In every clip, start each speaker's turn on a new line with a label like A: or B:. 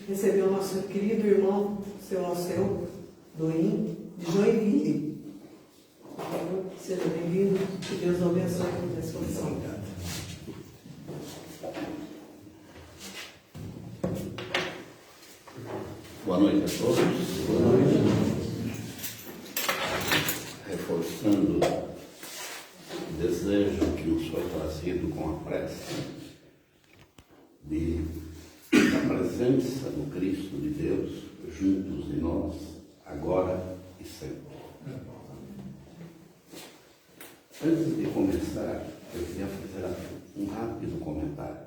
A: Receber o nosso querido irmão, seu Alceu Doim, de Joinville. Por favor, seja bem-vindo. Que Deus o abençoe com a sua missão.
B: Boa noite a todos. Boa noite. Reforçando o desejo que nos foi trazido com a prece da presença do Cristo de Deus juntos de nós, agora e sempre. Antes de começar, eu queria fazer um rápido comentário.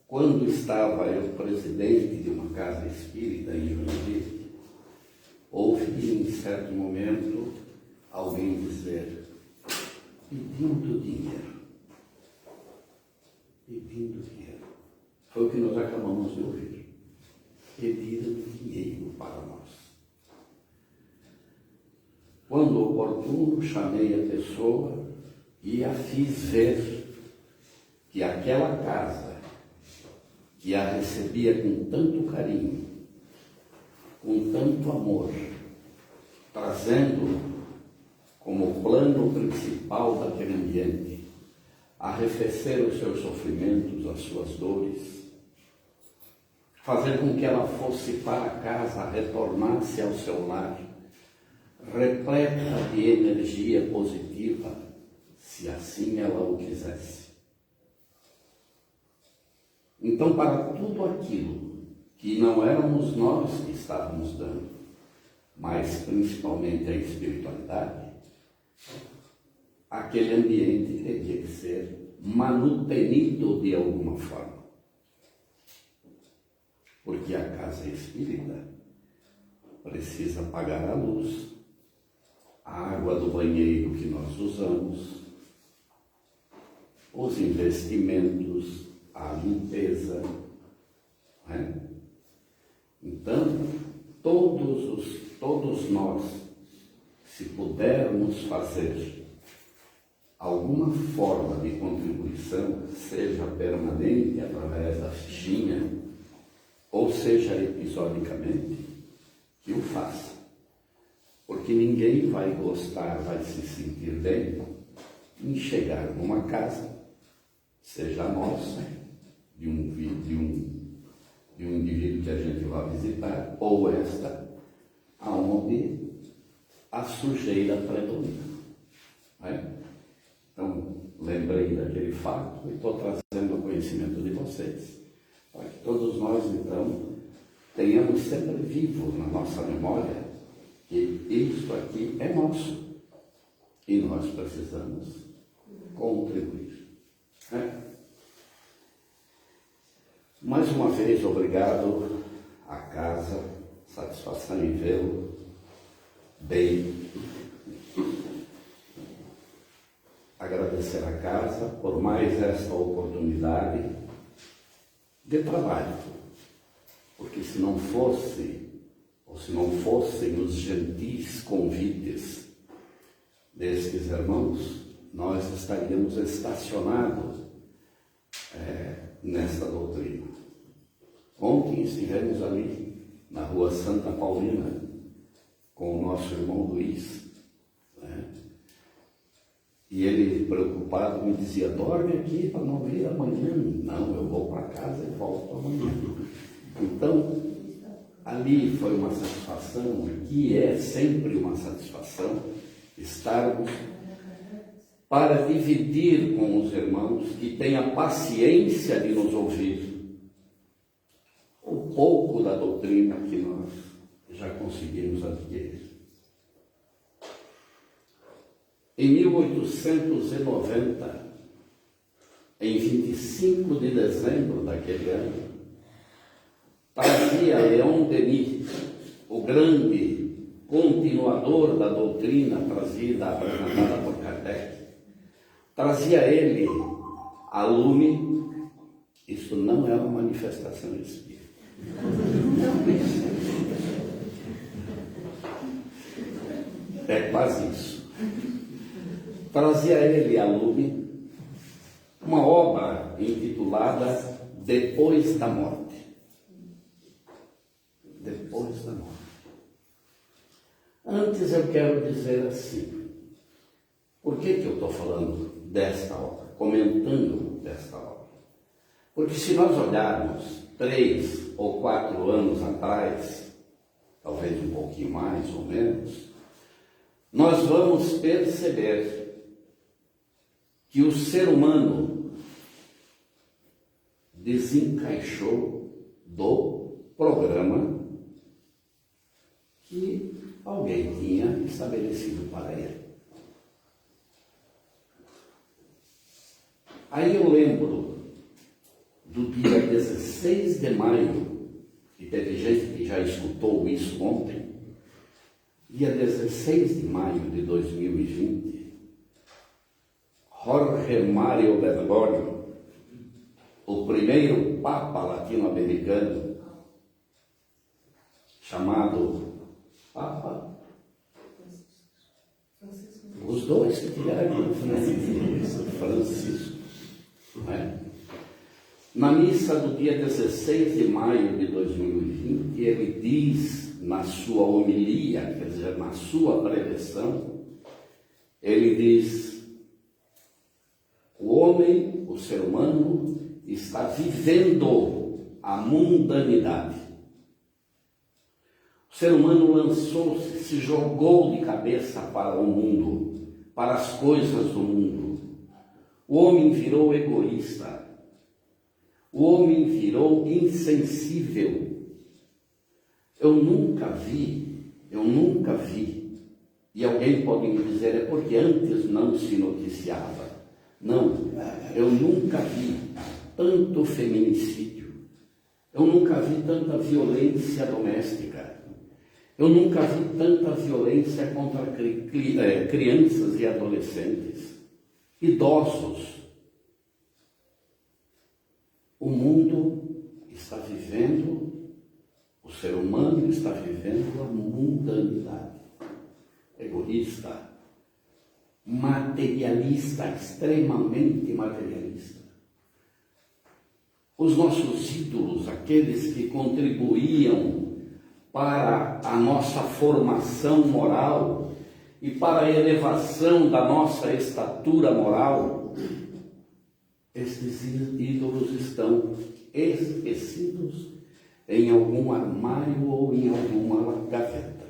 B: Quando estava eu presidente de uma casa espírita em Joinville, ouvi em certo momento alguém dizer, pedindo dinheiro. Pedindo dinheiro. Foi o que nós acabamos de ouvir. Pediram dinheiro para nós. Quando oportuno, chamei a pessoa e a fiz ver que aquela casa que a recebia com tanto carinho, com tanto amor, trazendo como plano principal daquele ambiente, arrefecer os seus sofrimentos, as suas dores, fazer com que ela fosse para casa, retornasse ao seu lar, repleta de energia positiva, se assim ela o quisesse. Então, para tudo aquilo que não éramos nós que estávamos dando, mas principalmente a espiritualidade, aquele ambiente teria que ser manutenido de alguma forma. Porque a casa espírita precisa pagar a luz, a água do banheiro que nós usamos, os investimentos, a limpeza, né? Então, todos nós, se pudermos fazer alguma forma de contribuição, seja permanente através da fichinha, ou seja episodicamente, que o faça. Porque ninguém vai gostar, vai se sentir bem em chegar numa casa, seja nossa, de um indivíduo que a gente vai visitar, ou esta, aonde a sujeira predomina. Né? Então, lembrei daquele fato e estou trazendo o conhecimento de vocês, para que todos nós, então, tenhamos sempre vivo na nossa memória que isto aqui é nosso e nós precisamos contribuir. Né? Mais uma vez, obrigado à casa, satisfação em vê-lo bem. Agradecer à casa por mais esta oportunidade de trabalho, porque se não fossem os gentis convites destes irmãos, nós estaríamos estacionados nesta doutrina. Ontem estivemos ali na rua Santa Paulina com o nosso irmão Luiz, né? E ele, preocupado, me dizia, dorme aqui para não vir amanhã. Não, eu vou para casa e volto amanhã. Então, ali foi uma satisfação, que é sempre uma satisfação, estarmos para dividir com os irmãos que têm a paciência de nos ouvir um pouco da doutrina que nós já conseguimos adquirir. Em 1890, em 25 de dezembro daquele ano, trazia Leon Denis, o grande continuador da doutrina apresentada por Kardec, trazia ele a lume. Isso não é uma manifestação espírita. É quase isso. Trazia ele a lume uma obra intitulada depois da morte. Depois da morte. Antes eu quero dizer assim, por que eu estou falando desta obra, comentando desta obra? Porque se nós olharmos 3 ou 4 anos atrás, talvez um pouquinho mais ou menos, nós vamos perceber que o ser humano desencaixou do programa que alguém tinha estabelecido para ele. Aí eu lembro do dia 16 de maio, e teve gente que já escutou isso ontem, dia 16 de maio de 2020, Jorge Mário Bergoglio, o primeiro Papa latino-americano, chamado Papa, os dois que tiveram Francisco, não é? Na missa do dia 16 de maio de 2020, ele diz na sua homilia, quer dizer, na sua preleção, ele diz: o homem, o ser humano, está vivendo a mundanidade. O ser humano lançou-se, se jogou de cabeça para o mundo, para as coisas do mundo. O homem virou egoísta. O homem virou insensível. Eu nunca vi, e alguém pode me dizer, é porque antes não se noticiava. Não, eu nunca vi tanto feminicídio, eu nunca vi tanta violência doméstica, eu nunca vi tanta violência contra crianças e adolescentes, idosos. O mundo está vivendo, o ser humano está vivendo a mundanidade. Egoísta, materialista, extremamente materialista. Os nossos ídolos, aqueles que contribuíam para a nossa formação moral e para a elevação da nossa estatura moral, esses ídolos estão esquecidos em algum armário ou em alguma gaveta.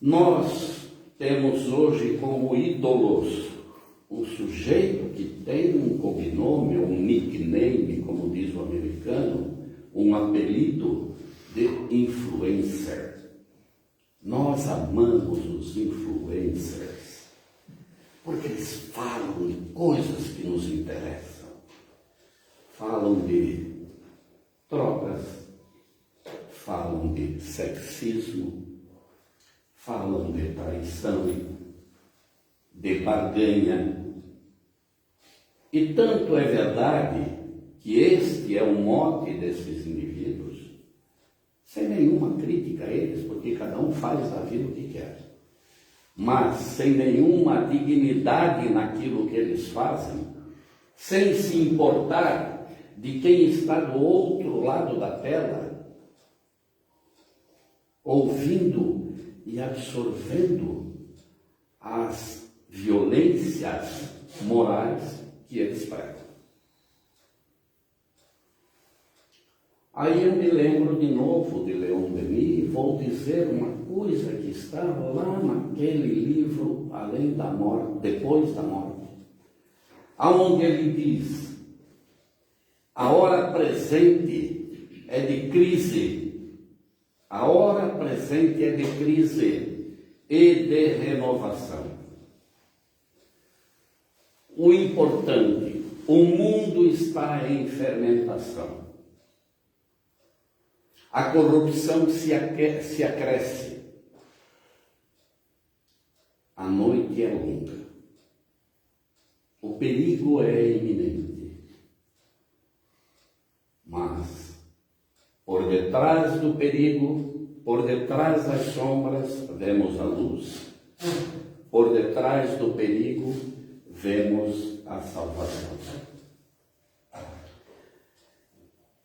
B: Nós temos hoje como ídolos um sujeito que tem um cognome, um nickname, como diz o americano, um apelido de influencer. Nós amamos os influencers, porque eles falam de coisas que nos interessam. Falam de drogas, falam de sexismo, falam de traição, de barganha. E tanto é verdade que este é o mote desses indivíduos, sem nenhuma crítica a eles, porque cada um faz da vida o que quer, mas sem nenhuma dignidade naquilo que eles fazem, sem se importar de quem está do outro lado da tela, ouvindo e absorvendo as violências morais que eles pregam. Aí eu me lembro de novo de Leon Denis e vou dizer uma coisa que estava lá naquele livro, Além da Morte, Depois da Morte, aonde ele diz: a hora presente é de crise, a hora presente é de crise e de renovação. O importante, o mundo está em fermentação. A corrupção se acresce. A noite é longa. O perigo é iminente. Mas, por detrás do perigo, por detrás das sombras, vemos a luz. Por detrás do perigo, vemos a salvação.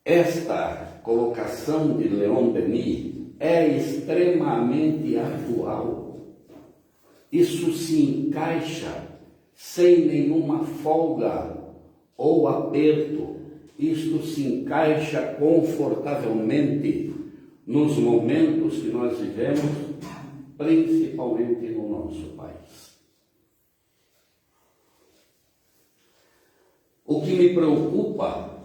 B: esta colocação de Leon Denis é extremamente atual. Isso se encaixa sem nenhuma folga ou aperto. Isto se encaixa confortavelmente nos momentos que nós vivemos, principalmente no nosso país. O que me preocupa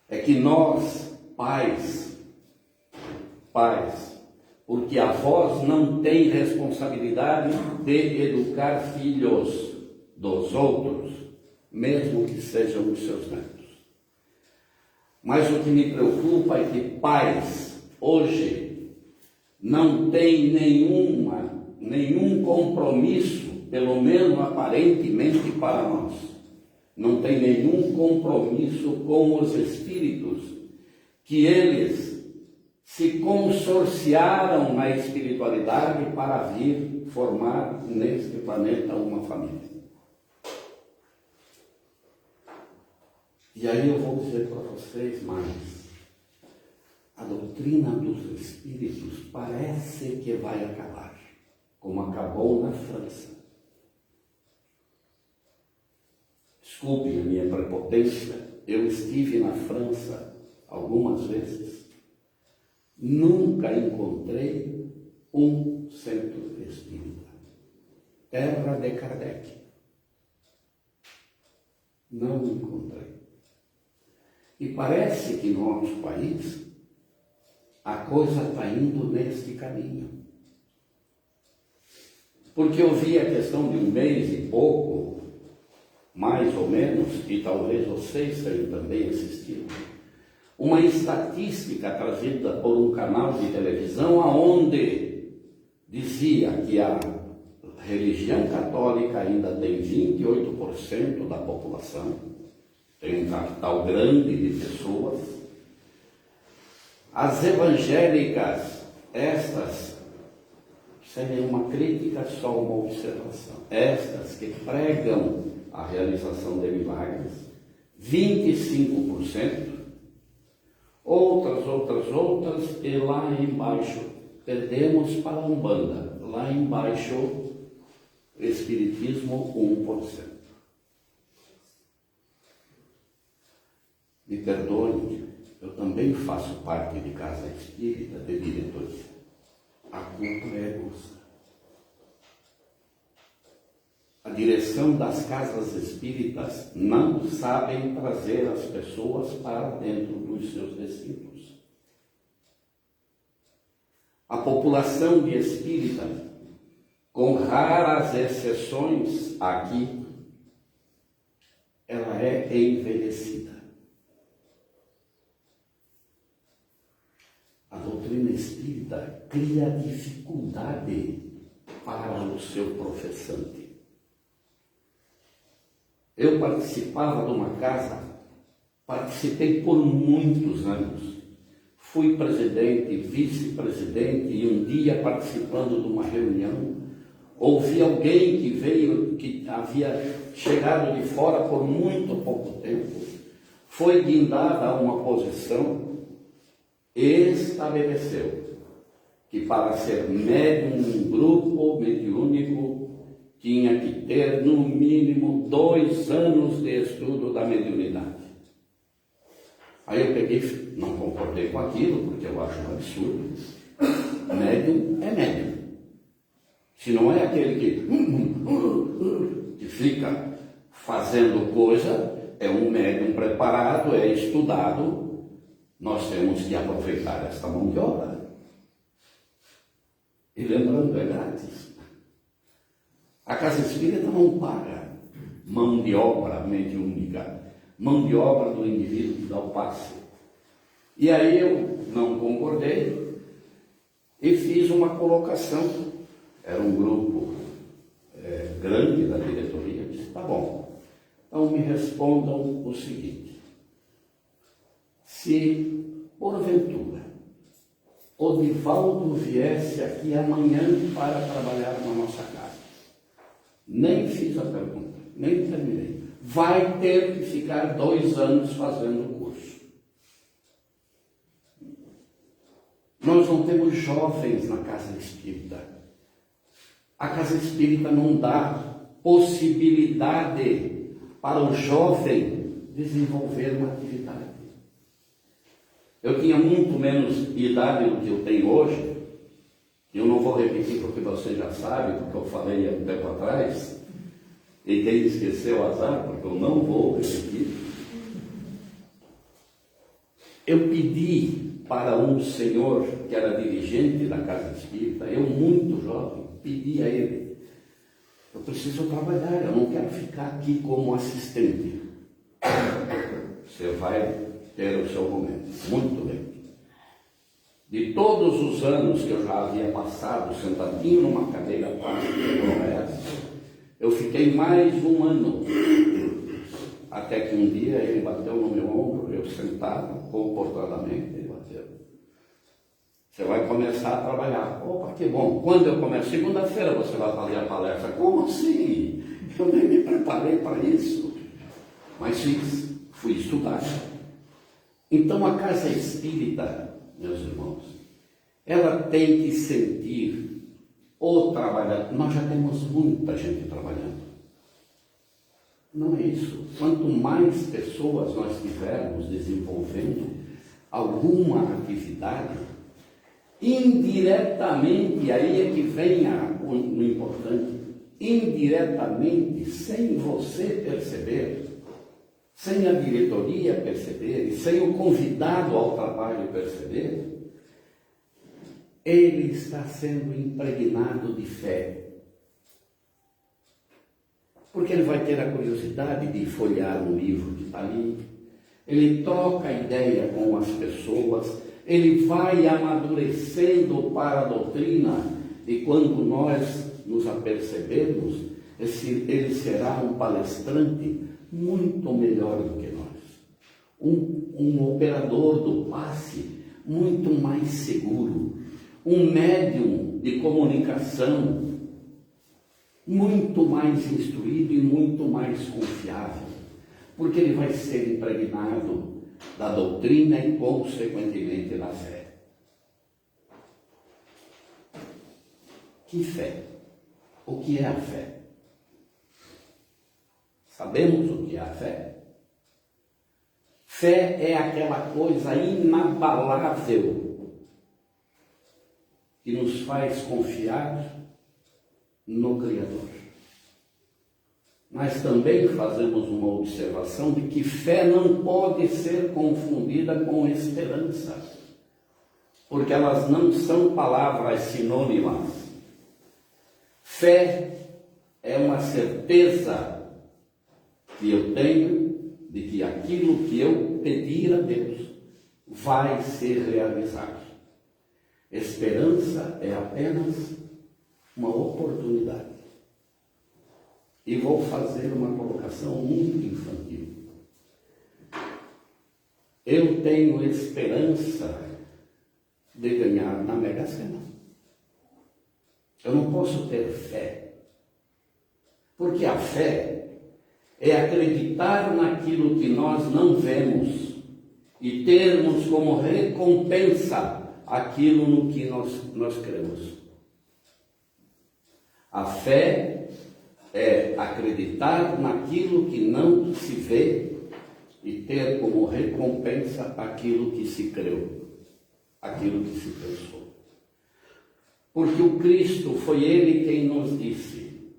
B: é que nós, pais, porque avós não têm responsabilidade de educar filhos dos outros, mesmo que sejam os seus netos. Mas o que me preocupa é que pais, hoje, não têm nenhum compromisso, pelo menos aparentemente para nós, não tem nenhum compromisso com os espíritos, que eles se consorciaram na espiritualidade para vir formar neste planeta uma família. E aí eu vou dizer para vocês mais. A doutrina dos espíritos parece que vai acabar, como acabou na França. Desculpe a minha prepotência, eu estive na França algumas vezes. Nunca encontrei um centro espírita. Terra de Kardec. Não encontrei. E parece que no nosso país a coisa está indo neste caminho. Porque eu vi a questão de um mês e pouco, mais ou menos, e talvez vocês tenham também assistido, uma estatística trazida por um canal de televisão aonde dizia que a religião católica ainda tem 28% da população, tem um capital grande de pessoas. As evangélicas, estas, sem nenhuma crítica, só uma observação, estas que pregam a realização de milagres, 25%, outras, e lá embaixo, perdemos para a Umbanda, lá embaixo, Espiritismo, 1%. Me perdoe, eu também faço parte de casa espírita, de diretoria. A culpa é nossa. A direção das casas espíritas não sabem trazer as pessoas para dentro dos seus recintos. A população de espírita, com raras exceções aqui, ela é envelhecida. A doutrina espírita cria dificuldade para o seu professante. Eu participava de uma casa, participei por muitos anos. Fui presidente, vice-presidente, e um dia, participando de uma reunião, ouvi alguém que veio, que havia chegado de fora por muito pouco tempo, foi guindada a uma posição e estabeleceu que para ser médium num grupo mediúnico tinha que ter no mínimo 2 anos de estudo da mediunidade. Aí eu peguei, não concordei com aquilo, porque eu acho um absurdo. Médium é médium. Se não é aquele que fica fazendo coisa, é um médium preparado, é estudado. Nós temos que aproveitar esta mão de obra. E lembrando, é grátis. A casa espírita não paga mão de obra mediúnica, mão de obra do indivíduo que dá o passe. E aí eu não concordei e fiz uma colocação. Era um grupo grande da diretoria. Eu disse, tá bom, então me respondam o seguinte: se porventura o Divaldo viesse aqui amanhã para trabalhar na nossa casa, nem fiz a pergunta, nem terminei, vai ter que ficar 2 anos fazendo o curso. Nós não temos jovens na casa espírita. A casa espírita não dá possibilidade para o jovem desenvolver uma atividade. Eu tinha muito menos idade do que eu tenho hoje. Eu não vou repetir porque você já sabe, porque eu falei há um tempo atrás. E quem esqueceu, azar, porque eu não vou repetir. Eu pedi para um senhor que era dirigente da casa espírita, eu muito jovem, pedi a ele: eu preciso trabalhar, eu não quero ficar aqui como assistente. Você vai ter o seu momento. Muito bem. De todos os anos que eu já havia passado sentadinho numa cadeira plástica como essa, eu fiquei mais um ano. Até que um dia ele bateu no meu ombro, eu sentado, comportadamente, ele bateu. Você vai começar a trabalhar. Opa, que bom. Quando eu começo? Segunda-feira você vai fazer a palestra. Como assim? Eu nem me preparei para isso. Mas fiz, fui estudar. Então a casa espírita, meus irmãos, ela tem que sentir o trabalhador. Nós já temos muita gente trabalhando. Não é isso. Quanto mais pessoas nós tivermos desenvolvendo alguma atividade, indiretamente, aí é que vem o importante, indiretamente, sem você perceber, sem a diretoria perceber, e sem o convidado ao trabalho perceber, ele está sendo impregnado de fé. Porque ele vai ter a curiosidade de folhear um livro que está ali, ele troca ideia com as pessoas, ele vai amadurecendo para a doutrina, e quando nós nos apercebermos, ele será um palestrante muito melhor do que nós, um operador do passe muito mais seguro, um médium de comunicação muito mais instruído e muito mais confiável, porque ele vai ser impregnado da doutrina e, consequentemente, da fé. Que fé? O que é a fé? Sabemos o que é a fé? Fé é aquela coisa inabalável que nos faz confiar no Criador. Mas também fazemos uma observação de que fé não pode ser confundida com esperança, porque elas não são palavras sinônimas. Fé é uma certeza que eu tenho de que aquilo que eu pedir a Deus vai ser realizado. Esperança é apenas uma oportunidade. E vou fazer uma colocação muito infantil. Eu tenho esperança de ganhar na Mega Sena. Eu não posso ter fé. Porque a fé é acreditar naquilo que nós não vemos e termos como recompensa aquilo no que nós cremos. A fé é acreditar naquilo que não se vê e ter como recompensa aquilo que se creu, aquilo que se pensou. Porque o Cristo foi Ele quem nos disse: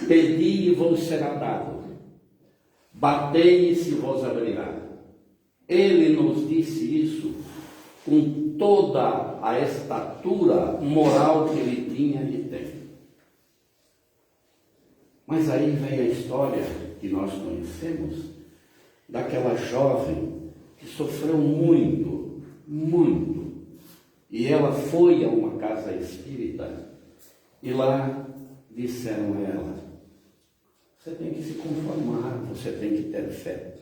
B: pedi e vos será dado, batei e se vos abrirá. Ele nos disse isso com toda a estatura moral que ele tinha e tem. Mas aí vem a história que nós conhecemos daquela jovem que sofreu muito, muito. E ela foi a uma casa espírita e lá disseram a ela: você tem que se conformar, você tem que ter fé.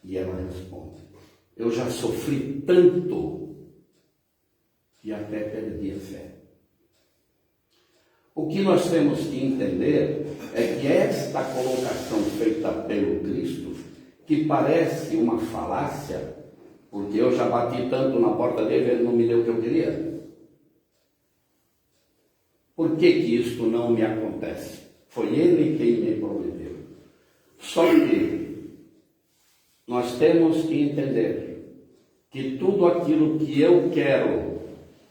B: E ela responde: eu já sofri tanto que até perdi a fé. O que nós temos que entender é que esta colocação feita pelo Cristo, que parece uma falácia, porque eu já bati tanto na porta dele, ele não me deu o que eu queria. Por que isto não me acontece? Foi ele quem me prometeu. Só que nós temos que entender que tudo aquilo que eu quero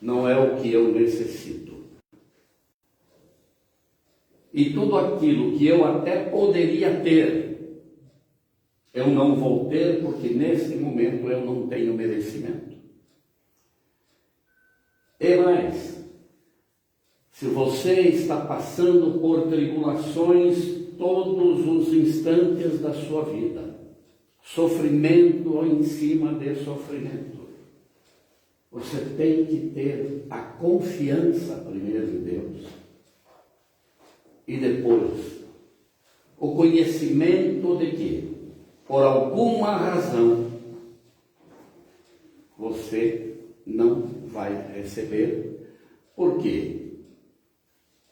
B: não é o que eu necessito. E tudo aquilo que eu até poderia ter, eu não vou ter, porque nesse momento eu não tenho merecimento. E mais, se você está passando por tribulações todos os instantes da sua vida, sofrimento em cima de sofrimento, você tem que ter a confiança primeiro em Deus e depois o conhecimento de que, por alguma razão, você não vai receber, porque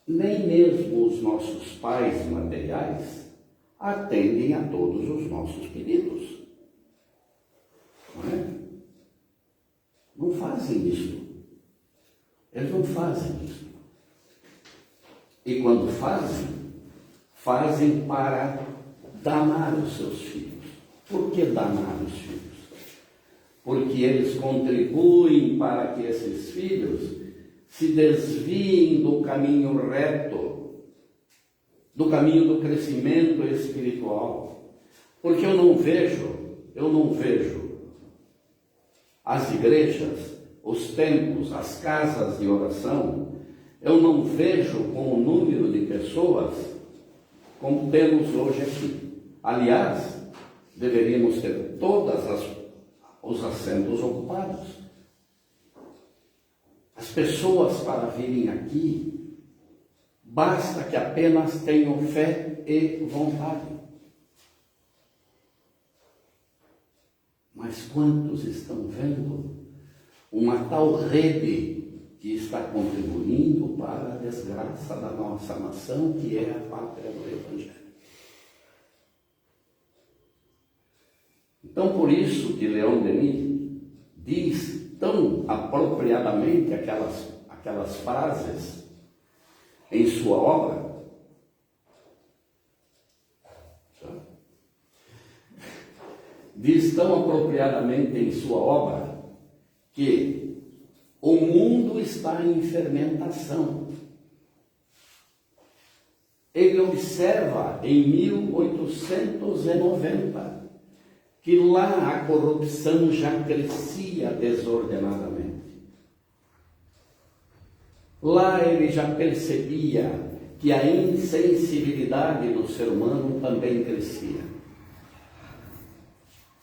B: nem mesmo os nossos pais materiais atendem a todos os nossos pedidos. Não é? Não fazem isso. Eles não fazem isso. E quando fazem, fazem para danar os seus filhos. Por que danar os filhos? Porque eles contribuem para que esses filhos se desviem do caminho reto, do caminho do crescimento espiritual. Porque eu não vejo as igrejas, os templos, as casas de oração, eu não vejo com o número de pessoas como temos hoje aqui. Aliás, deveríamos ter todos os assentos ocupados. As pessoas, para virem aqui, basta que apenas tenham fé e vontade. Mas quantos estão vendo uma tal rede que está contribuindo para a desgraça da nossa nação, que é a pátria do Evangelho? Então, por isso que Leon Denis diz tão apropriadamente aquelas frases em sua obra. Diz tão apropriadamente em sua obra que o mundo está em fermentação. Ele observa em 1890 que lá a corrupção já crescia desordenadamente. Lá ele já percebia que a insensibilidade do ser humano também crescia.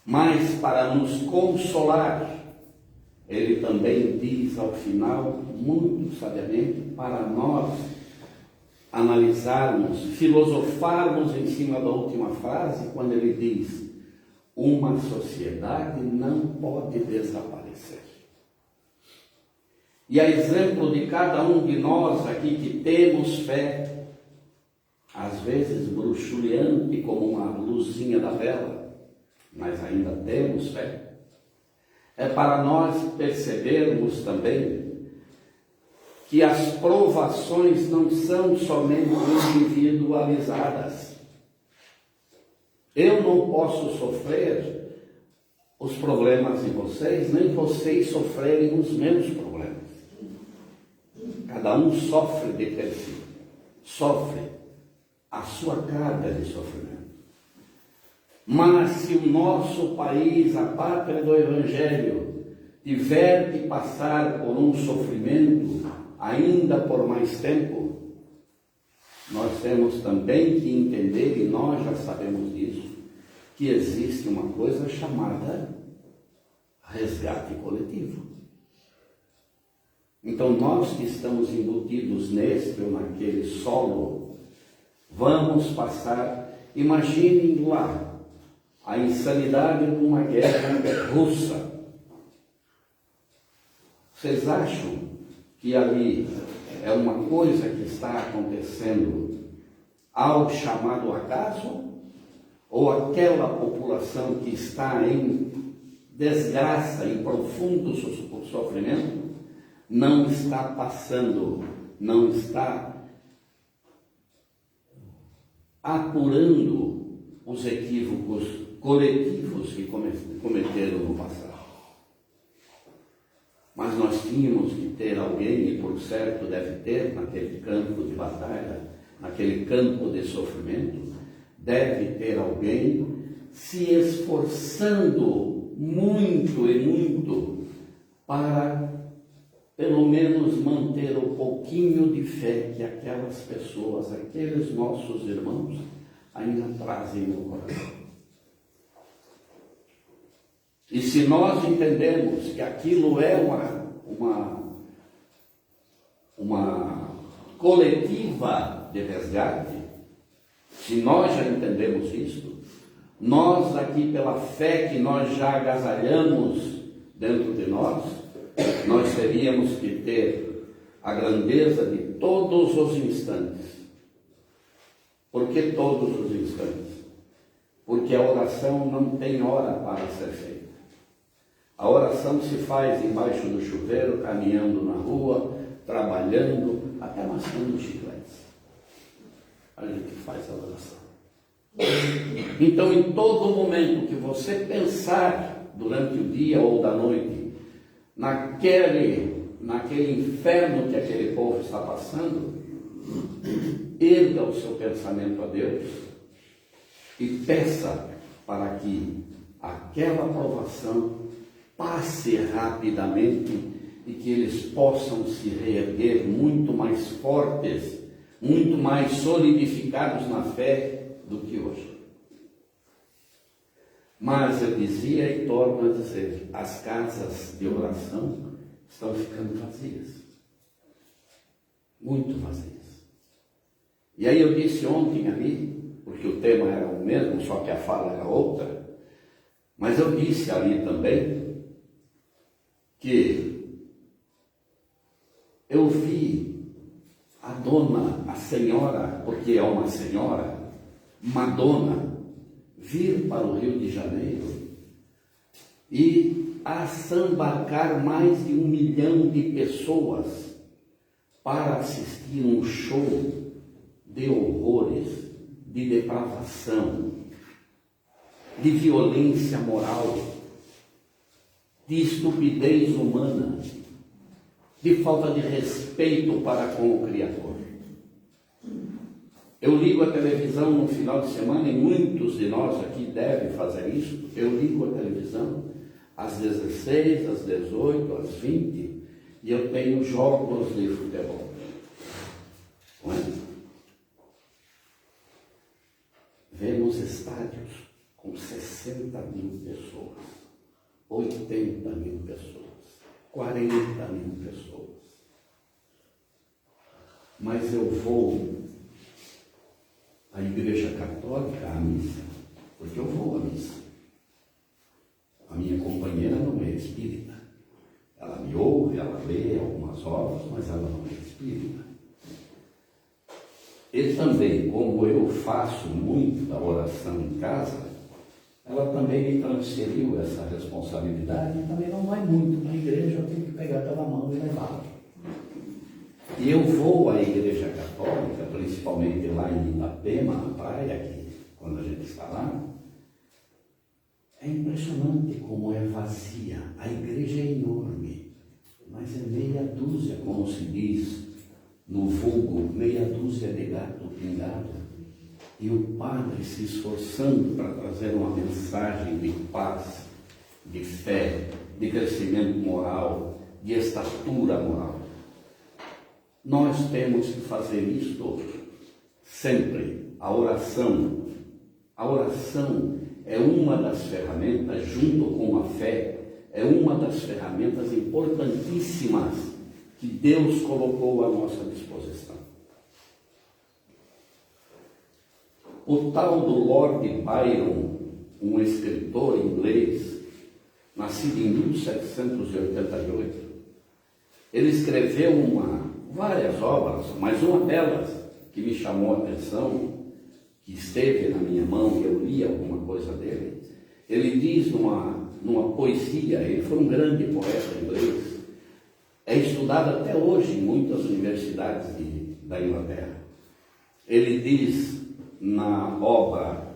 B: Mas para nos consolar, ele também diz ao final, muito sabiamente, para nós analisarmos, filosofarmos em cima da última frase, quando ele diz: uma sociedade não pode desaparecer. E a exemplo de cada um de nós aqui que temos fé, às vezes bruxuleante como uma luzinha da vela, mas ainda temos fé, é para nós percebermos também que as provações não são somente individualizadas. Eu não posso sofrer os problemas de vocês, nem vocês sofrerem os meus problemas. Cada um sofre de per si, sofre a sua carga de sofrimento. Mas se o nosso país, a pátria do Evangelho, tiver que passar por um sofrimento ainda por mais tempo, nós temos também que entender, e nós já sabemos disso, que existe uma coisa chamada resgate coletivo. Então nós que estamos embutidos neste ou naquele solo, vamos passar, imaginem lá, a insanidade de uma guerra russa. Vocês acham que ali é uma coisa que está acontecendo ao chamado acaso? Ou aquela população que está em desgraça, em profundo sofrimento, não está passando, não está apurando os equívocos coletivos que cometeram no passado. Mas nós tínhamos que ter alguém, e por certo deve ter, naquele campo de batalha, naquele campo de sofrimento, deve ter alguém se esforçando muito e muito para pelo menos manter o pouquinho de fé que aquelas pessoas, aqueles nossos irmãos, ainda trazem no coração. E se nós entendemos que aquilo é uma coletiva de resgate, se nós já entendemos isso, nós aqui pela fé que nós já agasalhamos dentro de nós teríamos que ter a grandeza de todos os instantes. Por que todos os instantes? Porque a oração não tem hora para ser feita. A oração se faz embaixo do chuveiro, caminhando na rua, trabalhando, até mascando chicletes. A gente faz a oração. Então, em todo momento que você pensar durante o dia ou da noite naquele inferno que aquele povo está passando, erga o seu pensamento a Deus e peça para que aquela provação passe rapidamente e que eles possam se reerguer muito mais fortes, muito mais solidificados na fé do que hoje. Mas eu dizia e torno a dizer, as casas de oração estão ficando vazias. Muito vazias. E aí eu disse ontem ali, porque o tema era o mesmo, só que a fala era outra, mas eu disse ali também que eu vi a dona, a senhora, porque é uma senhora, Madonna, vir para o Rio de Janeiro e assambarcar mais de 1 milhão de pessoas para assistir um show de horrores, de depravação, de violência moral, de estupidez humana, de falta de respeito para com o Criador. Eu ligo a televisão no final de semana, e muitos de nós aqui devem fazer isso. Eu ligo a televisão às 16, às 18, às 20, e eu tenho jogos de futebol. Não é? Vemos estádios com 60 mil pessoas, 80 mil pessoas, 40 mil pessoas. Mas eu vou à Igreja Católica, à missa, porque eu vou à missa. A minha companheira não é espírita. Ela me ouve, ela lê algumas obras, mas ela não é espírita. E também, como eu faço muito da oração em casa, ela também me transferiu essa responsabilidade e também não vai muito na igreja, eu tenho que pegar pela mão e levá-la. E eu vou à Igreja Católica, principalmente lá em Itapema, na praia, que, quando a gente está lá, é impressionante como é vazia. A igreja é enorme, mas é meia dúzia, como se diz no vulgo, meia dúzia de gato pingado. E o padre se esforçando para trazer uma mensagem de paz, de fé, de crescimento moral, de estatura moral. Nós temos que fazer isto sempre. A oração é uma das ferramentas, junto com a fé, é uma das ferramentas importantíssimas que Deus colocou à nossa disposição. O tal do Lord Byron, um escritor inglês, nascido em 1788, ele escreveu várias obras, mas uma delas que me chamou a atenção, que esteve na minha mão e eu li alguma coisa dele, ele diz numa poesia, ele foi um grande poeta inglês, é estudado até hoje em muitas universidades da Inglaterra. Ele diz na obra,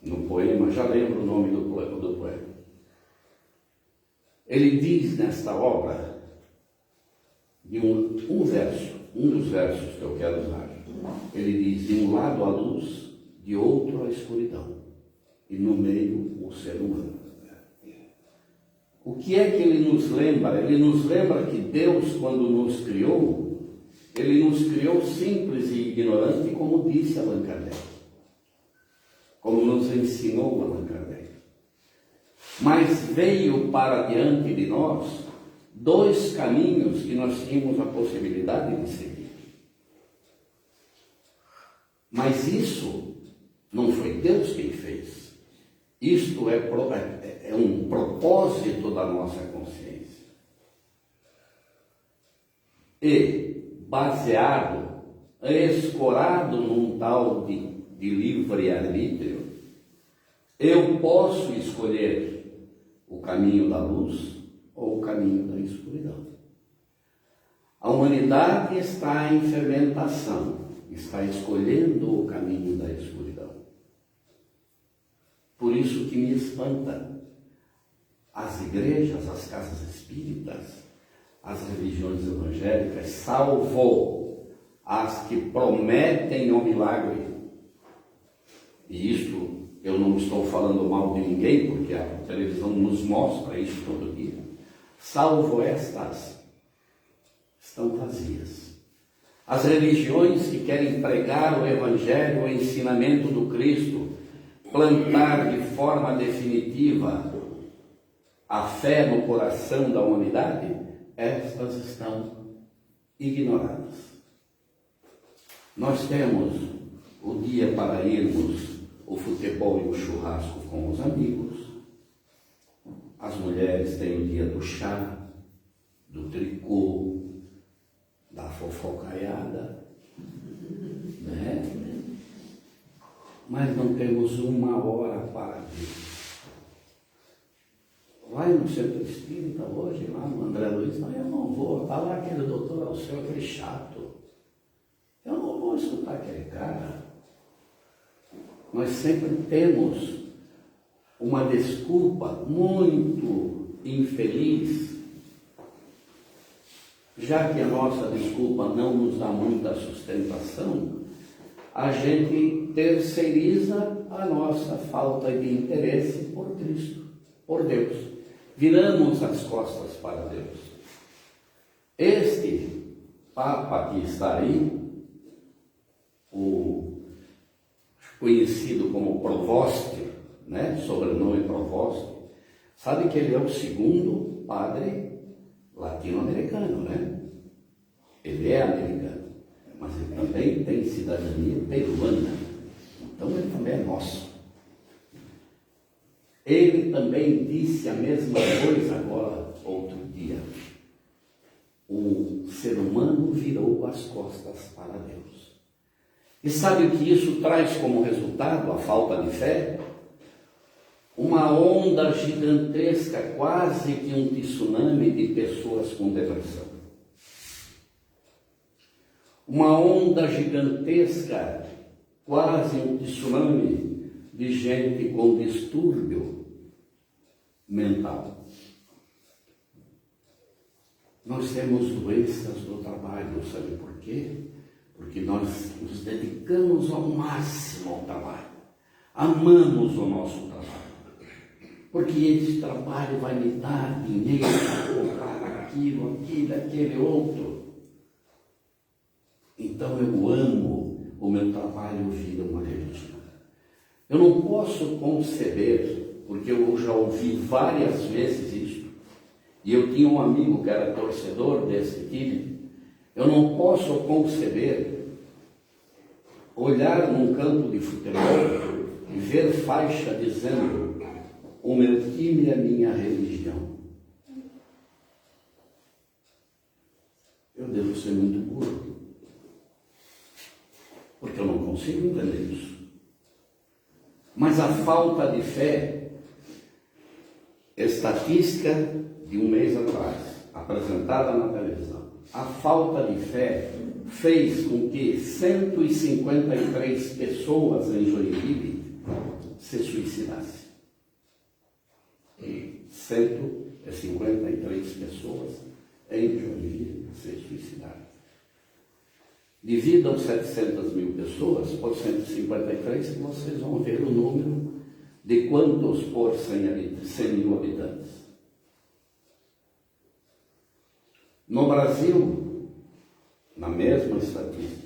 B: no poema, já lembro o nome do poema. Ele diz nesta obra, de um verso, um dos versos que eu quero usar, ele diz: de um lado a luz, de outro a escuridão, e no meio o ser humano. O que é que ele nos lembra? Ele nos lembra que Deus, quando nos criou, ele nos criou simples e ignorante, como disse Allan Kardec, como nos ensinou Allan Kardec. Mas veio para diante de nós dois caminhos que nós tínhamos a possibilidade de seguir. Mas isso não foi Deus quem fez. Isto é um propósito da nossa consciência. E baseado, escorado num tal de livre-arbítrio, eu posso escolher o caminho da luz ou o caminho da escuridão. A humanidade está em fermentação, está escolhendo o caminho da escuridão. Por isso que me espanta as igrejas, as casas espíritas, as religiões evangélicas, salvo as que prometem o milagre. E isto eu não estou falando mal de ninguém, porque a televisão nos mostra isso todo dia. Salvo estas, estão vazias. As religiões que querem pregar o Evangelho, o ensinamento do Cristo, plantar de forma definitiva a fé no coração da humanidade, estas estão ignoradas. Nós temos o dia para irmos o futebol e o churrasco com os amigos. As mulheres têm o dia do chá, do tricô, da fofocaiada, né? Mas não temos uma hora para Deus. Vai no centro espírita hoje, lá no André Luiz, não, eu não vou. Está lá aquele doutor Alceu, aquele chato. Eu não vou escutar aquele cara. Nós sempre temos uma desculpa muito infeliz, já que a nossa desculpa não nos dá muita sustentação, a gente terceiriza a nossa falta de interesse por Cristo, por Deus. Viramos as costas para Deus. Este Papa que está aí, o conhecido como Provoste, né? Sobrenome Provoste, sabe que ele é o segundo padre latino-americano, né? Ele é americano, mas ele também tem cidadania peruana, então ele também é nosso. Ele também disse a mesma coisa agora, outro dia. O ser humano virou as costas para Deus. E sabe o que isso traz como resultado? A falta de fé? Uma onda gigantesca, quase que um tsunami de pessoas com depressão. Uma onda gigantesca, quase um tsunami de gente com distúrbio mental. Nós temos doenças do trabalho, sabe por quê? Porque nós nos dedicamos ao máximo ao trabalho, amamos o nosso trabalho, porque esse trabalho vai me dar dinheiro para comprar aquilo, aquele outro. Então eu amo o meu trabalho, vira uma religião. Eu não posso conceber, porque eu já ouvi várias vezes isso, e eu tinha um amigo que era torcedor desse time. Eu não posso conceber olhar num campo de futebol e ver faixa dizendo: o meu time é minha religião. Eu devo ser muito burro, porque eu não consigo entender isso. Mas a falta de fé, estatística de um mês atrás, apresentada na televisão, a falta de fé fez com que 153 pessoas em Joinville se suicidassem. E 153 pessoas em Joinville se suicidaram. Dividam 700 mil pessoas por 153 e vocês vão ver o número de quantos por 100 mil habitantes. No Brasil, na mesma estatística,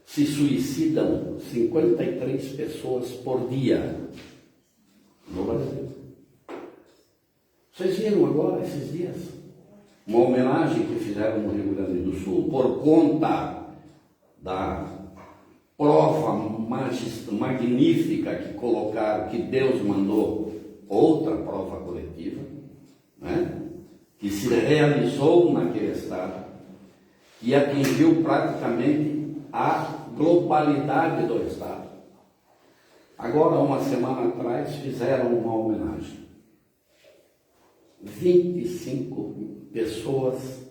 B: se suicidam 53 pessoas por dia. No Brasil. Vocês viram agora, esses dias, uma homenagem que fizeram no Rio Grande do Sul por conta da prova magnífica que colocaram, que Deus mandou outra prova coletiva, né? Que se realizou naquele estado e atingiu praticamente a globalidade do estado. Agora, uma semana atrás, fizeram uma homenagem. 25 pessoas,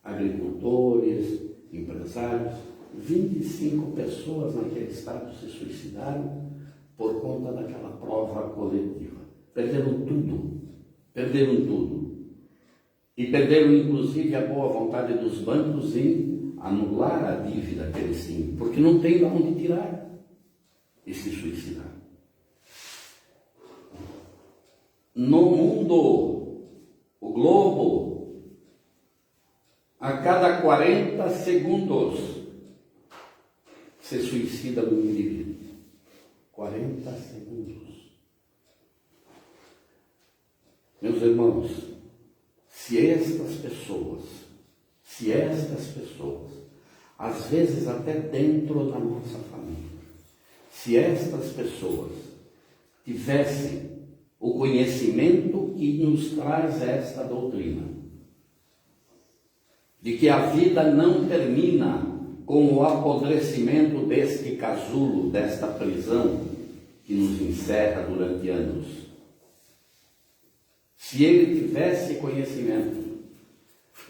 B: agricultores, empresários, 25 pessoas naquele estado se suicidaram por conta daquela prova coletiva. Perderam tudo. E perderam inclusive a boa vontade dos bancos em anular a dívida que eles tinham, porque não tem de onde tirar e se suicidar. No mundo, o globo, a cada 40 segundos se suicida um indivíduo. 40 segundos. Meus irmãos, se estas pessoas, às vezes até dentro da nossa família, se estas pessoas tivessem o conhecimento que nos traz esta doutrina, de que a vida não termina com o apodrecimento deste casulo, desta prisão que nos encerra durante anos. Se ele tivesse conhecimento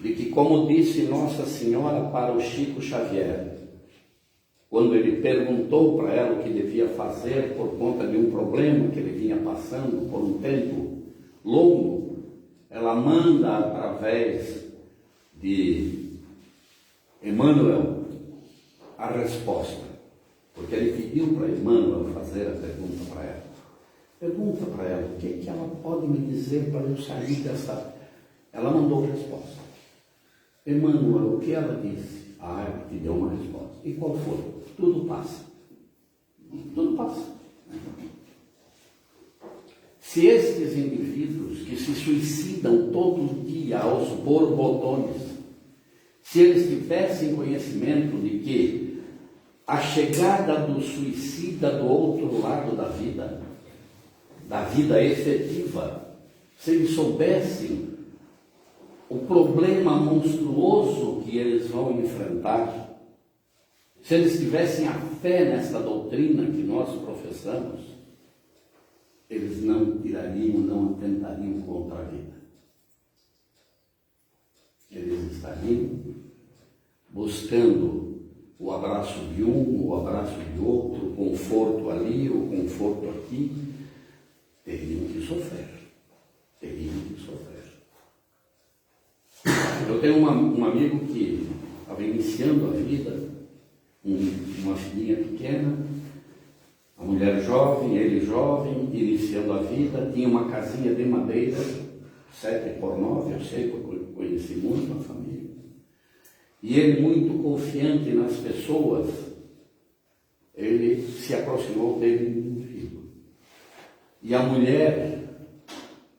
B: de que, como disse Nossa Senhora para o Chico Xavier, quando ele perguntou para ela o que devia fazer por conta de um problema que ele vinha passando por um tempo longo, ela manda através de Emmanuel a resposta, porque ele pediu para Emmanuel fazer a pergunta para ela. Pergunta para ela o que ela pode me dizer para eu sair dessa. Ela mandou a resposta. Emmanuel, o que ela disse? Ela te deu uma resposta. E qual foi? Tudo passa. Tudo passa. Se estes indivíduos que se suicidam todo dia aos borbotones, se eles tivessem conhecimento de que a chegada do suicida do outro lado da vida efetiva, se eles soubessem o problema monstruoso que eles vão enfrentar, se eles tivessem a fé nesta doutrina que nós professamos, eles não tirariam, não atentariam contra a vida. Eles estariam buscando o abraço de um, o abraço de outro, o conforto ali, o conforto aqui. Teriam que sofrer. Eu tenho um amigo que estava iniciando a vida, uma filhinha pequena, a mulher jovem, ele jovem, iniciando a vida, tinha uma casinha de madeira, 7x9, eu sei, porque eu conheci muito a família. E ele, muito confiante nas pessoas, ele se aproximou dele no indivíduo. E a mulher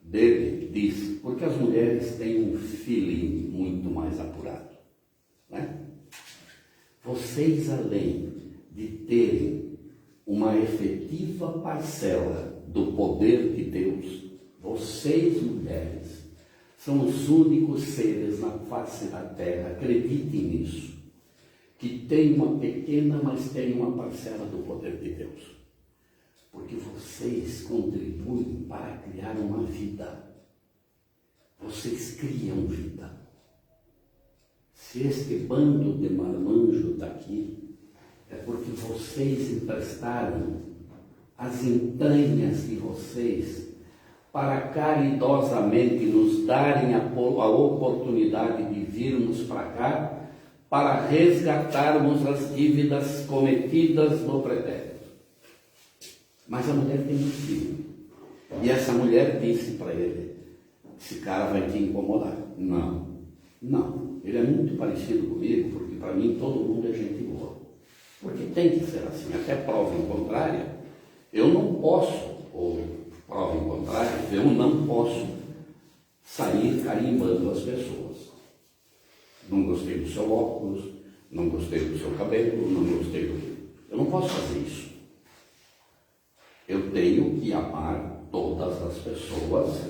B: dele disse, porque as mulheres têm um feeling muito mais apurado, né? Vocês, além de terem uma efetiva parcela do poder de Deus, vocês, mulheres, são os únicos seres na face da terra, acreditem nisso, que tem uma pequena, mas tem uma parcela do poder de Deus. Porque vocês contribuem para criar uma vida. Vocês criam vida. Se este bando de marmanjo está aqui, é porque vocês emprestaram as entranhas de vocês para caridosamente nos darem a oportunidade de virmos para cá para resgatarmos as dívidas cometidas no pretérito. Mas a mulher tem um filho. E essa mulher disse para ele: esse cara vai te incomodar. Não, não. Ele é muito parecido comigo, porque para mim todo mundo é gente boa. Porque tem que ser assim. Até prova em contrário, eu não posso, ou prova em contrário, eu não posso sair carimbando as pessoas. Não gostei do seu óculos, não gostei do seu cabelo, não gostei do... Eu não posso fazer isso. Eu tenho que amar todas as pessoas.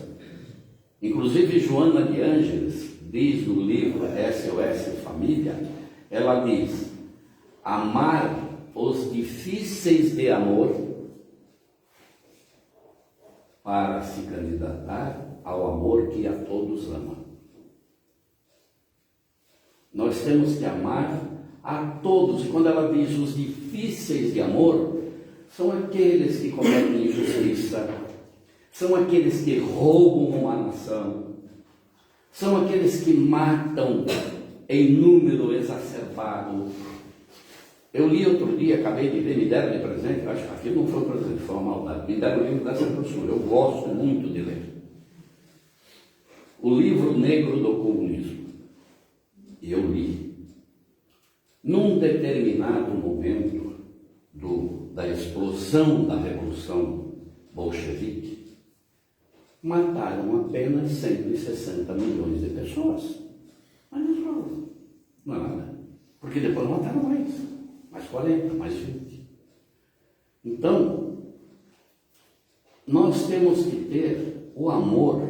B: Inclusive Joana de Ângeles diz no livro SOS Família, ela diz: amar os difíceis de amor para se candidatar ao amor que a todos ama. Nós temos que amar a todos. E quando ela diz os difíceis de amor, são aqueles que cometem injustiça, são aqueles que roubam uma nação, são aqueles que matam em número exacerbado. Eu li outro dia, acabei de ler, me deram de presente, acho que aquilo não foi um presente, foi uma maldade, me deram o livro dessa pessoa, eu gosto muito de ler. O livro negro do comunismo. E eu li. Num determinado momento da explosão da Revolução Bolchevique, mataram apenas 160 milhões de pessoas. Mas não é nada. Porque depois mataram mais 40, mais 20. Então, nós temos que ter o amor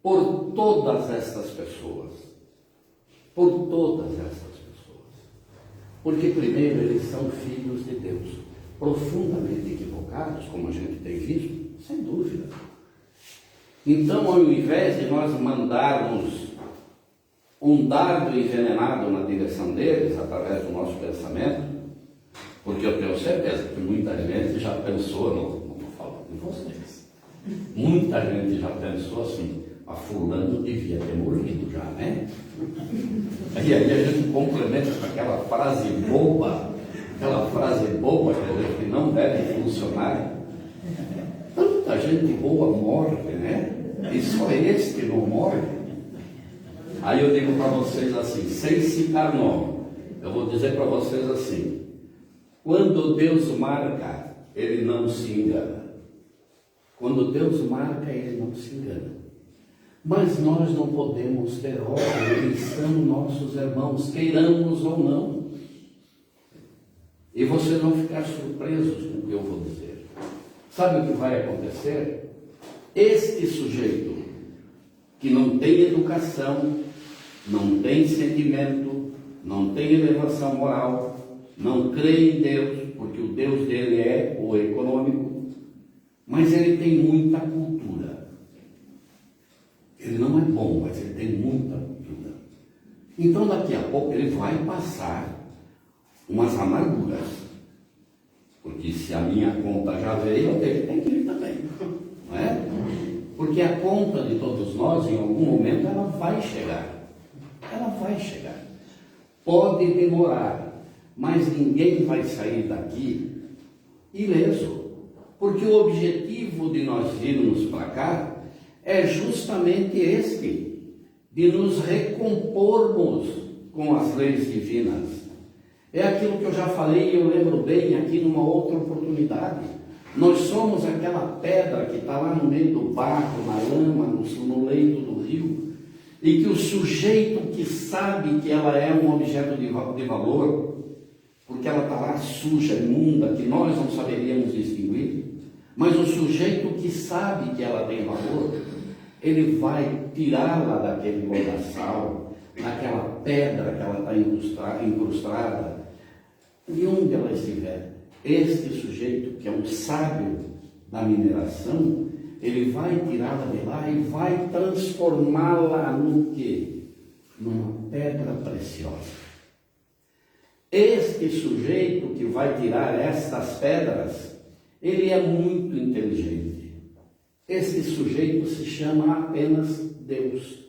B: por todas estas pessoas. Por todas estas pessoas. Porque, primeiro, eles são filhos de Deus, profundamente equivocados, como a gente tem visto, sem dúvida. Então, ao invés de nós mandarmos um dardo envenenado na direção deles, através do nosso pensamento, porque eu tenho certeza que muita gente já pensou, não estou falando de vocês, muita gente já pensou assim: a fulano devia ter morrido já, né? E aí a gente complementa com aquela frase boba, que não deve funcionar. Tanta gente boa morre, né? E só este não morre. Aí eu digo para vocês assim, sem citar nome, eu vou dizer para vocês assim: quando Deus marca, Ele não se engana. Quando Deus marca, Ele não se engana. Mas nós não podemos ter ódio, eles são nossos irmãos, queiramos ou não. E vocês vão ficar surpresos com o que eu vou dizer. Sabe o que vai acontecer? Este sujeito que não tem educação, não tem sentimento, não tem elevação moral, não crê em Deus, porque o Deus dele é o econômico, mas ele tem muita cultura. Ele não é bom, mas ele tem muita cultura. Então daqui a pouco ele vai passar umas amarguras. Porque se a minha conta já veio, ele tem que ir também. Não é? Porque a conta de todos nós, em algum momento, ela vai chegar. Ela vai chegar. Pode demorar, mas ninguém vai sair daqui ileso. Porque o objetivo de nós virmos para cá é justamente este, de nos recompormos com as leis divinas. É aquilo que eu já falei e eu lembro bem aqui numa outra oportunidade. Nós somos aquela pedra que está lá no meio do barro, na lama, no leito do rio, e que o sujeito que sabe que ela é um objeto de valor, porque ela está lá suja, imunda, que nós não saberíamos distinguir, mas o sujeito que sabe que ela tem valor, ele vai tirá-la daquele lodaçal, daquela pedra que ela está incrustada, E onde ela estiver, este sujeito, que é um sábio da mineração, ele vai tirá-la de lá e vai transformá-la no quê? Numa pedra preciosa. Este sujeito que vai tirar estas pedras, ele é muito inteligente. Este sujeito se chama apenas Deus.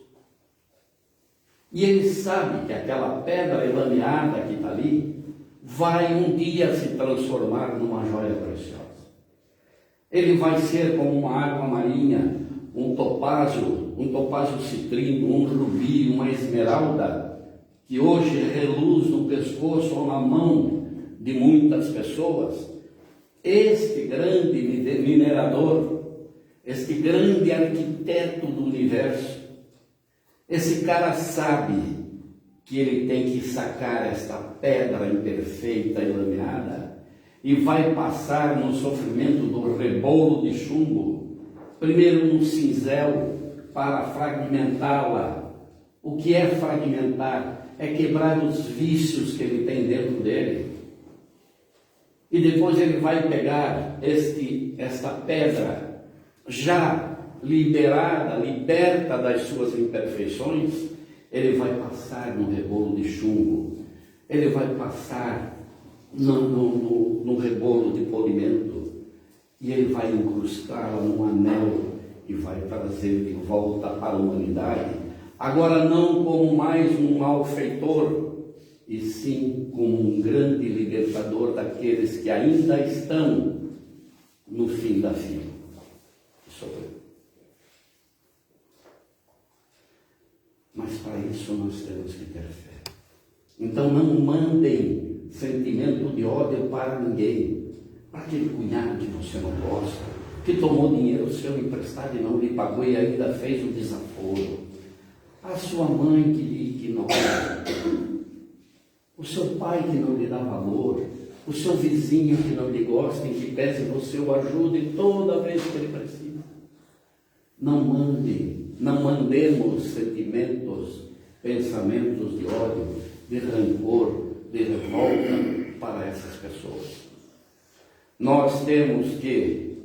B: E ele sabe que aquela pedra elameada que está ali vai um dia se transformar numa joia preciosa. Ele vai ser como uma água marinha, um topázio citrino, um rubi, uma esmeralda, que hoje reluz no pescoço ou na mão de muitas pessoas. Este grande minerador, este grande arquiteto do universo, esse cara sabe que ele tem que sacar esta pedra imperfeita e lameada e vai passar no sofrimento do rebolo de chumbo, primeiro no cinzel para fragmentá-la. O que é fragmentar? É quebrar os vícios que ele tem dentro dele. E depois ele vai pegar esta pedra já liberta das suas imperfeições, ele vai passar no rebolo de chumbo, ele vai passar no rebolo de polimento, e ele vai incrustá-la num anel e vai trazer de volta para a humanidade, agora não como mais um malfeitor, e sim como um grande libertador daqueles que ainda estão no fim da fila. Isso é. Mas para isso nós temos que ter fé. Então não mandem sentimento de ódio para ninguém. Para aquele cunhado que você não gosta, que tomou dinheiro seu emprestado e não lhe pagou e ainda fez o desaforo. A sua mãe que lhe ignora. O seu pai que não lhe dá valor. O seu vizinho que não lhe gosta, em que pese você o ajude toda vez que ele precisa. Não mandemos sentimentos, pensamentos de ódio, de rancor, de revolta para essas pessoas. Nós temos que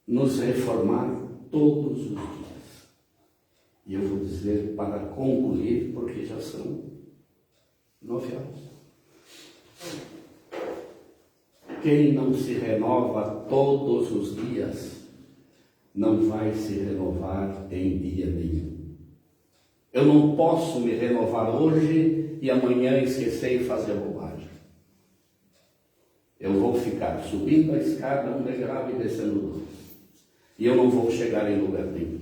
B: nos reformar todos os dias. E eu vou dizer para concluir, porque já são 9 horas. Quem não se renova todos os dias, não vai se renovar em dia nenhum. Eu não posso me renovar hoje e amanhã esquecer e fazer bobagem. Eu vou ficar subindo a escada um degrau e descendo dois. E eu não vou chegar em lugar nenhum.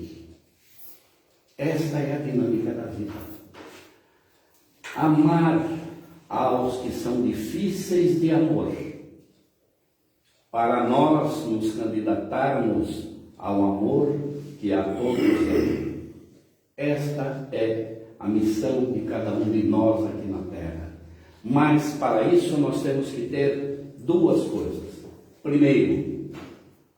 B: Esta é a dinâmica da vida. Amar aos que são difíceis de amor, para nós nos candidatarmos ao amor que a todos ama. Esta é a missão de cada um de nós aqui na Terra. Mas para isso nós temos que ter duas coisas. Primeiro,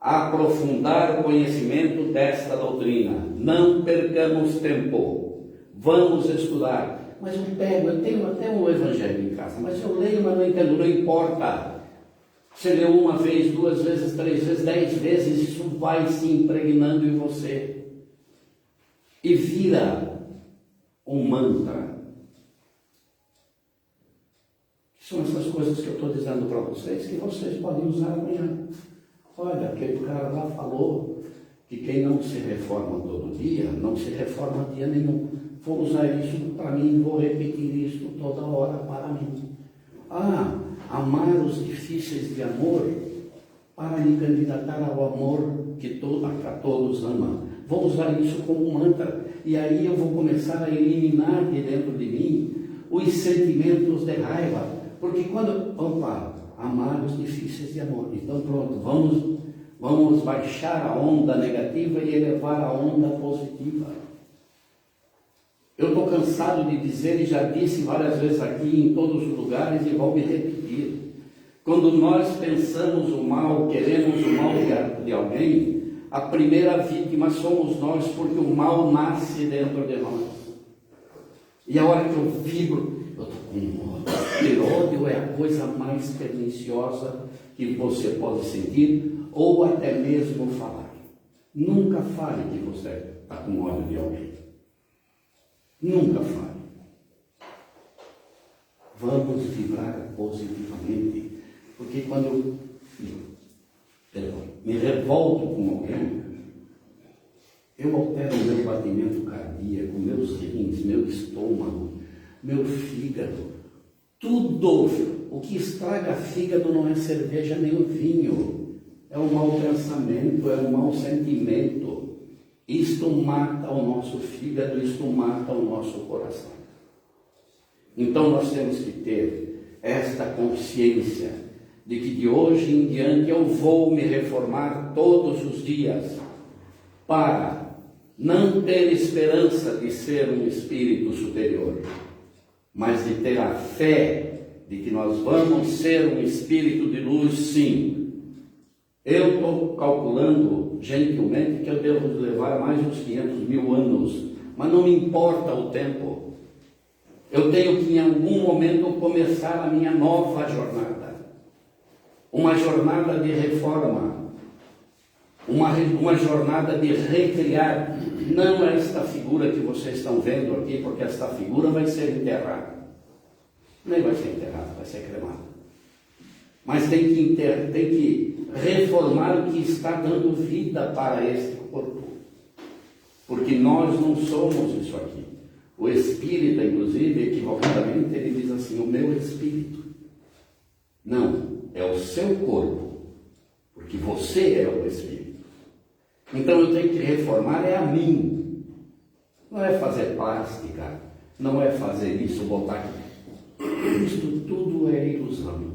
B: aprofundar o conhecimento desta doutrina. Não percamos tempo. Vamos estudar. Mas eu tenho até um evangelho em casa, mas eu leio, mas não entendo, não importa. Você leu uma vez, 2 vezes, 3 vezes, 10 vezes, isso vai se impregnando em você. E vira um mantra. São essas coisas que eu estou dizendo para vocês, que vocês podem usar amanhã. Olha, aquele cara lá falou que quem não se reforma todo dia, não se reforma dia nenhum. Vou usar isso para mim, vou repetir isso toda hora para mim. Amar os difíceis de amor para me candidatar ao amor que a todos ama. Vou usar isso como mantra e aí eu vou começar a eliminar de dentro de mim os sentimentos de raiva. Porque amar os difíceis de amor. Então pronto, vamos baixar a onda negativa e elevar a onda positiva. Eu estou cansado de dizer, e já disse várias vezes aqui, em todos os lugares, e vou me repetir. Quando nós pensamos o mal, queremos o mal de alguém, a primeira vítima somos nós, porque o mal nasce dentro de nós. E a hora que eu vibro, eu estou com ódio. Ter ódio é a coisa mais perniciosa que você pode sentir, ou até mesmo falar. Nunca fale que você está com ódio de alguém. Nunca fale. Vamos vibrar positivamente, porque quando eu me revolto com alguém, eu altero o meu batimento cardíaco, meus rins, meu estômago, meu fígado, tudo. O que estraga fígado não é cerveja nem o vinho, é um mau pensamento, é um mau sentimento. Isto mata o nosso fígado, isto mata o nosso coração. Então nós temos que ter esta consciência de que de hoje em diante eu vou me reformar todos os dias para não ter esperança de ser um espírito superior, mas de ter a fé de que nós vamos ser um espírito de luz, sim. Eu estou calculando gentilmente que eu devo levar mais uns 500 mil anos, mas não me importa o tempo. Eu tenho que em algum momento começar a minha nova jornada, uma jornada de reforma, uma jornada de recriar, não esta figura que vocês estão vendo aqui, porque esta figura vai ser enterrada. Nem vai ser enterrada, vai ser cremada. Mas tem que reformar o que está dando vida para este corpo. Porque nós não somos isso aqui. O espírita, inclusive, equivocadamente, ele diz assim, o meu espírito. Não, é o seu corpo. Porque você é o espírito. Então eu tenho que reformar é a mim. Não é fazer plástica, não é fazer isso, botar aqui. Isto tudo é ilusão.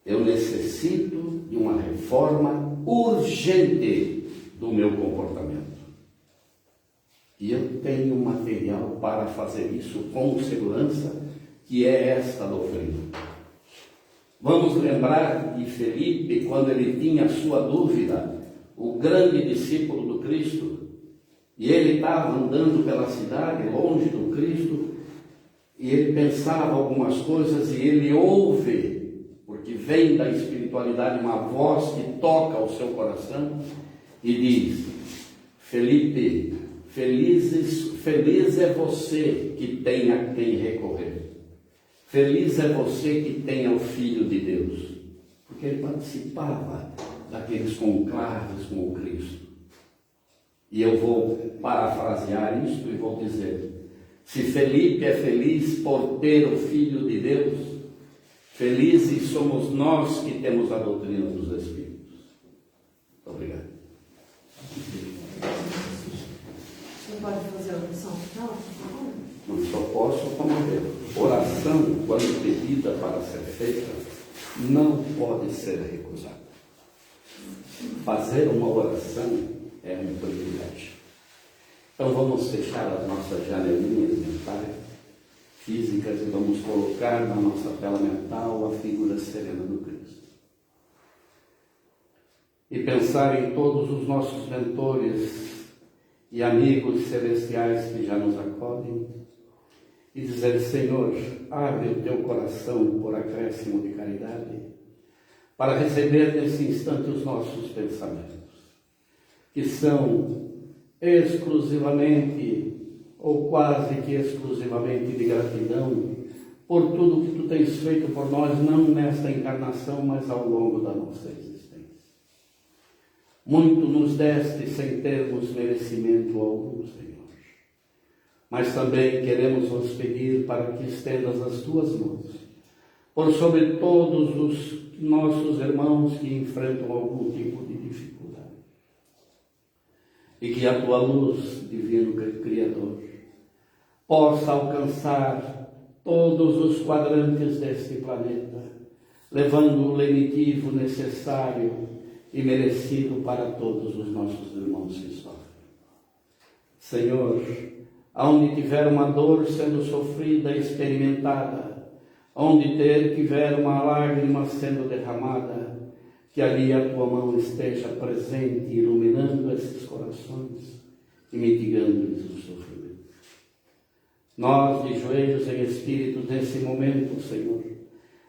B: Eu necessito de uma reforma urgente do meu comportamento. E eu tenho material para fazer isso com segurança, que é esta doutrina. Vamos lembrar de Felipe, quando ele tinha a sua dúvida, o grande discípulo do Cristo, e ele estava andando pela cidade, longe do Cristo, e ele pensava algumas coisas, e ele ouve, porque vem da espiritualidade uma voz que toca o seu coração, e diz, Felipe, feliz é você que tem a quem recorrer. Feliz é você que tem o Filho de Deus. Porque ele participava daqueles conclaves com o Cristo. E eu vou parafrasear isto e vou dizer, se Felipe é feliz por ter o Filho de Deus, felizes somos nós que temos a doutrina dos Espíritos. Muito obrigado.
A: Você pode fazer a oração final?
B: Não só posso promover. Oração, quando pedida para ser feita, não pode ser recusada. Fazer uma oração é um privilégio. Então vamos fechar as nossas janelinhas mentais, físicas, e vamos colocar na nossa tela mental a figura serena do Cristo. E pensar em todos os nossos mentores e amigos celestiais que já nos acodem, e dizer, Senhor, abre o teu coração por acréscimo de caridade, para receber nesse instante os nossos pensamentos, que são exclusivamente, ou quase que exclusivamente de gratidão, por tudo que tu tens feito por nós, não nesta encarnação, mas ao longo da nossa existência. Muito nos deste sem termos merecimento algum, Senhor. Mas também queremos nos pedir para que estendas as tuas mãos por sobre todos os nossos irmãos que enfrentam algum tipo de dificuldade. E que a tua luz, divino Criador, possa alcançar todos os quadrantes deste planeta, levando o lenitivo necessário e merecido para todos os nossos irmãos que sofrem. Senhor, aonde tiver uma dor sendo sofrida e experimentada, onde tiver uma lágrima sendo derramada, que ali a tua mão esteja presente, iluminando esses corações e mitigando-lhes o sofrimento. Nós, de joelhos em espírito, nesse momento, Senhor,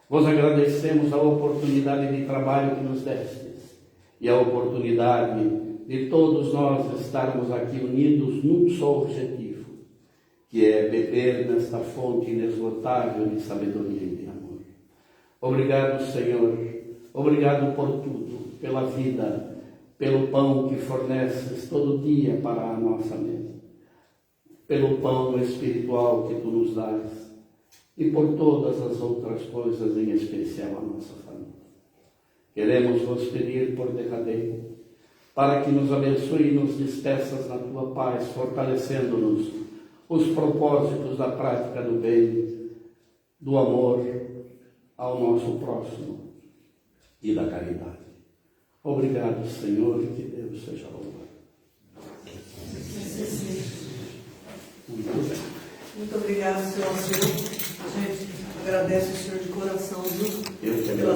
B: vos agradecemos a oportunidade de trabalho que nos destes e a oportunidade de todos nós estarmos aqui unidos num só objetivo, que é beber nesta fonte inesgotável de sabedoria e de amor. Obrigado, Senhor, obrigado por tudo, pela vida, pelo pão que forneces todo dia para a nossa mesa, pelo pão espiritual que tu nos dás e por todas as outras coisas, em especial a nossa família. Queremos vos pedir por derradeiro, para que nos abençoe e nos despeças na tua paz, fortalecendo-nos os propósitos da prática do bem, do amor ao nosso próximo e da caridade. Obrigado, Senhor, que Deus seja louvado.
A: Muito obrigado, Senhor. A gente agradece o Senhor de coração, viu?
B: Eu que
A: Pela